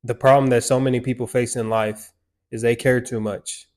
The problem that so many people face in life is they care too much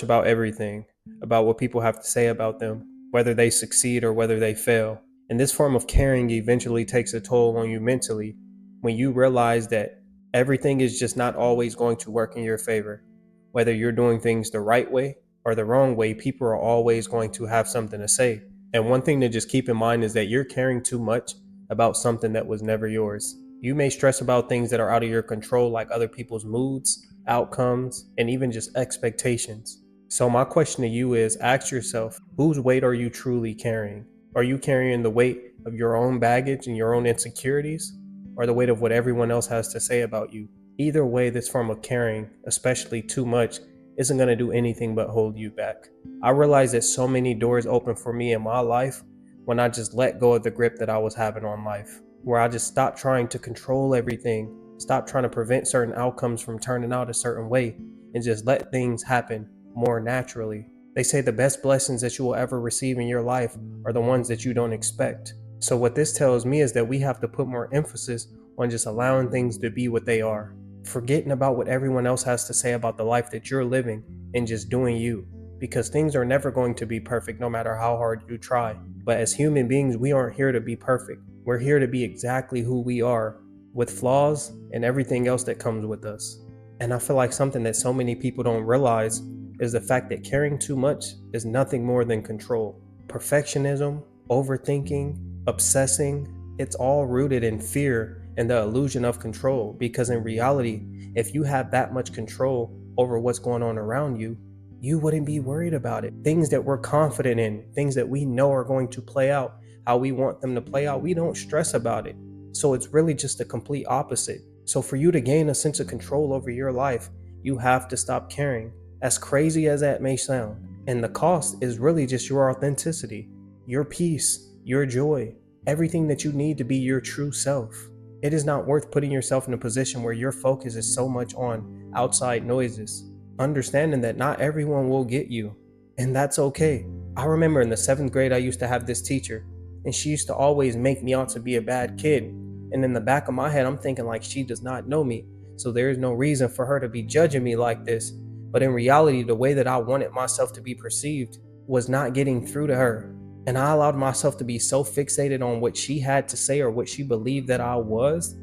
about everything, about what people have to say about them, whether they succeed or whether they fail. And this form of caring eventually takes a toll on you mentally when you realize that everything is just not always going to work in your favor. Whether you're doing things the right way or the wrong way, people are always going to have something to say. And one thing to just keep in mind is that you're caring too much about something that was never yours. You may stress about things that are out of your control, like other people's moods, outcomes, and even just expectations. So, my question to you is ask yourself, whose weight are you truly carrying? Are you carrying the weight of your own baggage and your own insecurities, or the weight of what everyone else has to say about you? Either way, this form of caring, especially too much, isn't going to do anything but hold you back. I realized that so many doors opened for me in my life when I just let go of the grip that I was having on life, where I just stopped trying to control everything, stopped trying to prevent certain outcomes from turning out a certain way, and just let things happen more naturally. They say the best blessings that you will ever receive in your life are the ones that you don't expect. So, what this tells me is that we have to put more emphasis on just allowing things to be what they are, forgetting about what everyone else has to say about the life that you're living and just doing you. Because things are never going to be perfect no matter how hard you try. But as human beings, we aren't here to be perfect. We're here to be exactly who we are, with flaws and everything else that comes with us. And I feel like something that so many people don't realize is the fact that caring too much is nothing more than control. Perfectionism, overthinking, obsessing, it's all rooted in fear and the illusion of control. Because in reality, if you have that much control over what's going on around you, you wouldn't be worried about it. Things that we're confident in, things that we know are going to play out how we want them to play out, we don't stress about it. So it's really just the complete opposite. So for you to gain a sense of control over your life, you have to stop caring, as crazy as that may sound. And the cost is really just your authenticity, your peace, your joy, everything that you need to be your true self. It is not worth putting yourself in a position where your focus is so much on outside noises, understanding that not everyone will get you, and that's okay. I remember in the seventh grade, I used to have this teacher, and she used to always make me out to be a bad kid. And in the back of my head, I'm thinking, like, she does not know me, so there is no reason for her to be judging me like this. But in reality, the way that I wanted myself to be perceived was not getting through to her. And I allowed myself to be so fixated on what she had to say or what she believed that I was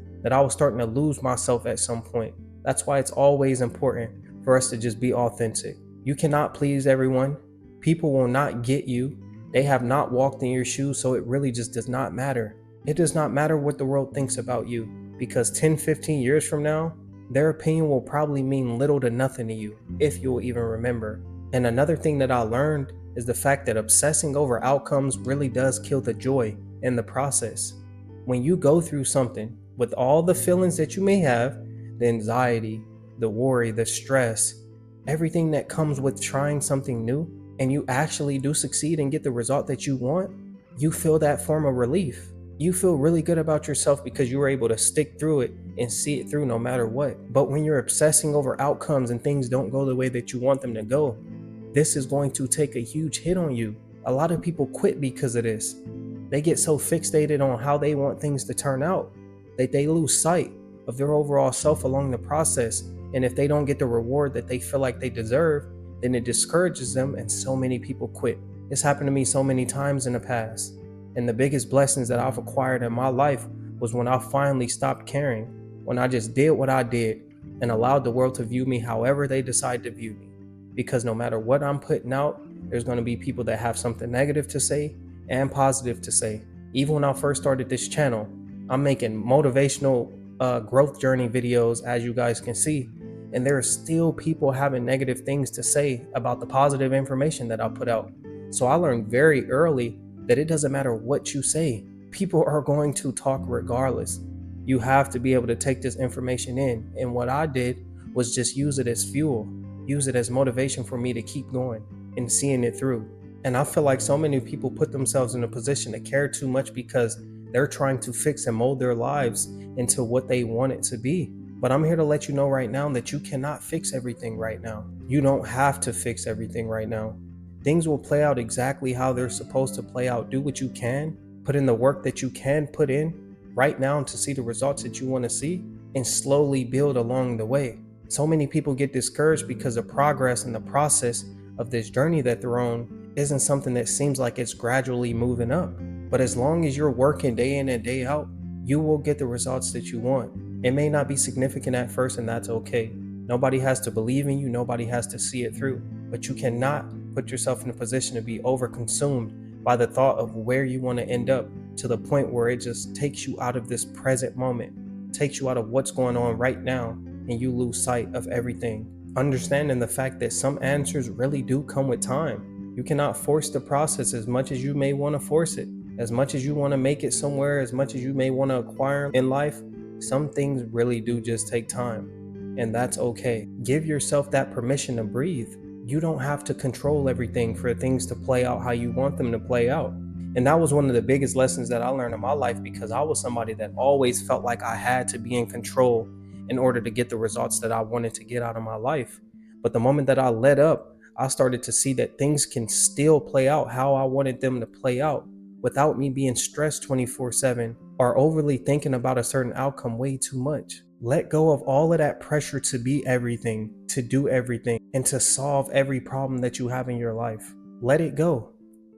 starting to lose myself at some point. That's why it's always important for us to just be authentic. You cannot please everyone. People will not get you. They have not walked in your shoes, so it really just does not matter. It does not matter what the world thinks about you, because 10, 15 years from now, their opinion will probably mean little to nothing to you, if you'll even remember. And another thing that I learned is the fact that obsessing over outcomes really does kill the joy in the process. When you go through something with all the feelings that you may have, the anxiety, the worry, the stress, everything that comes with trying something new, and you actually do succeed and get the result that you want, you feel that form of relief. You feel really good about yourself because you were able to stick through it and see it through no matter what. But when you're obsessing over outcomes and things don't go the way that you want them to go, this is going to take a huge hit on you. A lot of people quit because of this. They get so fixated on how they want things to turn out that they lose sight of their overall self along the process. And if they don't get the reward that they feel like they deserve, then it discourages them, and so many people quit. This happened to me so many times in the past. And the biggest blessings that I've acquired in my life was when I finally stopped caring, when I just did what I did and allowed the world to view me however they decide to view me. Because no matter what I'm putting out, there's going to be people that have something negative to say and positive to say. Even when I first started this channel, I'm making motivational growth journey videos, as you guys can see, and there are still people having negative things to say about the positive information that I put out. So I learned very early that it doesn't matter what you say, people are going to talk regardless. You have to be able to take this information in. And what I did was just use it as fuel, use it as motivation for me to keep going and seeing it through. And I feel like so many people put themselves in a position to care too much because they're trying to fix and mold their lives into what they want it to be. But I'm here to let you know right now that you cannot fix everything right now. You don't have to fix everything right now. Things will play out exactly how they're supposed to play out. Do what you can, put in the work that you can put in right now to see the results that you want to see, and slowly build along the way. So many people get discouraged because the progress and the process of this journey that they're on isn't something that seems like it's gradually moving up. But as long as you're working day in and day out, you will get the results that you want. It may not be significant at first, and that's okay. Nobody has to believe in you, nobody has to see it through. But you cannot put yourself in a position to be overconsumed by the thought of where you want to end up, to the point where it just takes you out of this present moment, takes you out of what's going on right now, and you lose sight of everything. Understanding the fact that some answers really do come with time. You cannot force the process as much as you may want to force it. As much as you want to make it somewhere, as much as you may want to acquire in life, some things really do just take time. And that's okay. Give yourself that permission to breathe. You don't have to control everything for things to play out how you want them to play out. And that was one of the biggest lessons that I learned in my life, because I was somebody that always felt like I had to be in control in order to get the results that I wanted to get out of my life. But the moment that I let up, I started to see that things can still play out how I wanted them to play out without me being stressed 24/7 or overly thinking about a certain outcome way too much. Let go of all of that pressure to be everything, to do everything, and to solve every problem that you have in your life. Let it go,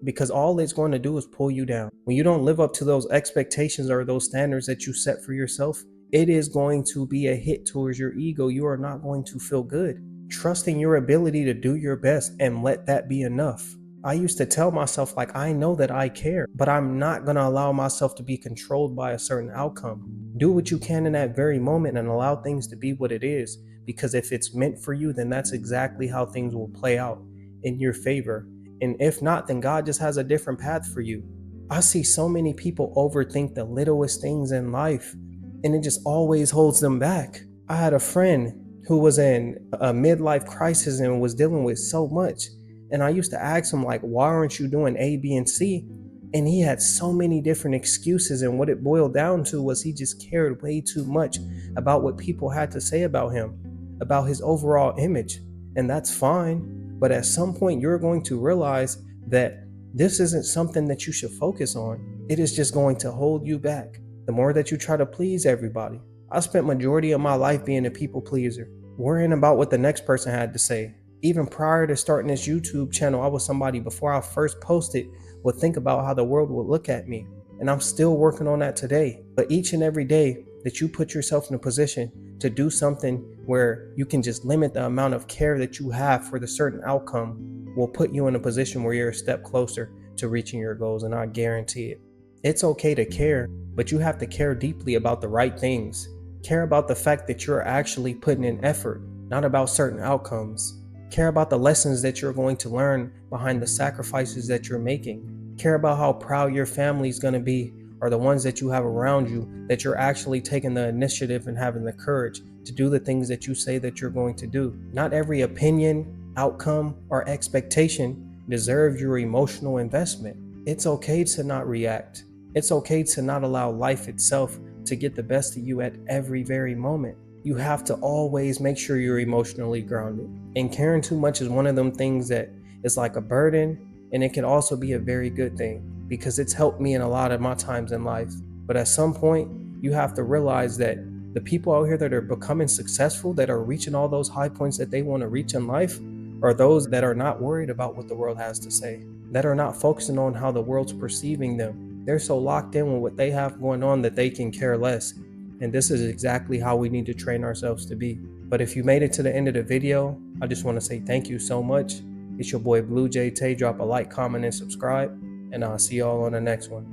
because all it's going to do is pull you down. When you don't live up to those expectations or those standards that you set for yourself, it is going to be a hit towards your ego. You are not going to feel good. Trust in your ability to do your best and let that be enough. I used to tell myself, like, I know that I care, but I'm not going to allow myself to be controlled by a certain outcome. Do what you can in that very moment and allow things to be what it is, because if it's meant for you, then that's exactly how things will play out in your favor. And if not, then God just has a different path for you. I see so many people overthink the littlest things in life, and it just always holds them back. I had a friend who was in a midlife crisis and was dealing with so much. And I used to ask him, like, why aren't you doing A, B, and C? And he had so many different excuses. And what it boiled down to was he just cared way too much about what people had to say about him, about his overall image. And that's fine. But at some point, you're going to realize that this isn't something that you should focus on. It is just going to hold you back. The more that you try to please everybody. I spent majority of my life being a people pleaser, worrying about what the next person had to say. Even prior to starting this YouTube channel, I was somebody, before I first posted, would think about how the world would look at me. And I'm still working on that today. But each and every day that you put yourself in a position to do something where you can just limit the amount of care that you have for the certain outcome will put you in a position where you're a step closer to reaching your goals. And I guarantee it. It's okay to care, but you have to care deeply about the right things. Care about the fact that you're actually putting in effort, not about certain outcomes. Care about the lessons that you're going to learn behind the sacrifices that you're making. Care about how proud your family is going to be, or the ones that you have around you, that you're actually taking the initiative and having the courage to do the things that you say that you're going to do. Not every opinion, outcome, or expectation deserves your emotional investment. It's okay to not react. It's okay to not allow life itself to get the best of you at every very moment. You have to always make sure you're emotionally grounded. And caring too much is one of them things that is like a burden, and it can also be a very good thing, because it's helped me in a lot of my times in life. But at some point, you have to realize that the people out here that are becoming successful, that are reaching all those high points that they want to reach in life, are those that are not worried about what the world has to say, that are not focusing on how the world's perceiving them. They're so locked in with what they have going on that they can care less. And this is exactly how we need to train ourselves to be. But if you made it to the end of the video, I just want to say thank you so much. It's your boy Blue Jay Tay. Drop a like, comment, and subscribe. And I'll see y'all on the next one.